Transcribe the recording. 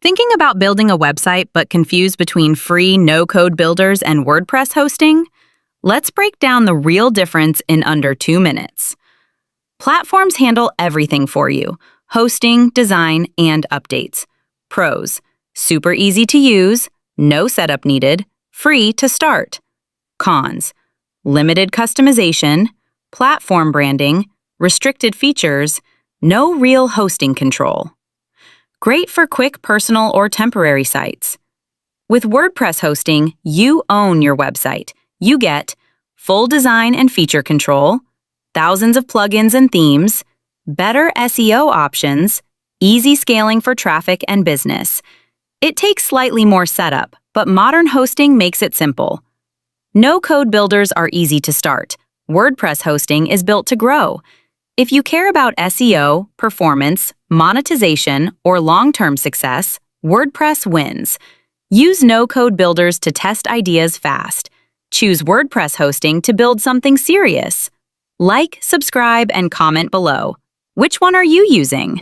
Thinking about building a website but confused between free no-code builders and WordPress hosting? Let's break down the real difference in under 2 minutes. Platforms handle everything for you: hosting, design, and updates. Pros: super easy to use, no setup needed, free to start. Cons: limited customization, platform branding, restricted features, no real hosting control. Great for quick personal or temporary sites. With WordPress hosting, you own your website. You get full design and feature control, thousands of plugins and themes, better SEO options, easy scaling for traffic and business. It takes slightly more setup, but modern hosting makes it simple. No-code builders are easy to start. WordPress hosting is built to grow. If you care about SEO, performance, monetization, or long-term success, WordPress wins. Use no-code builders to test ideas fast. Choose WordPress hosting to build something serious. Like, subscribe, and comment below. Which one are you using?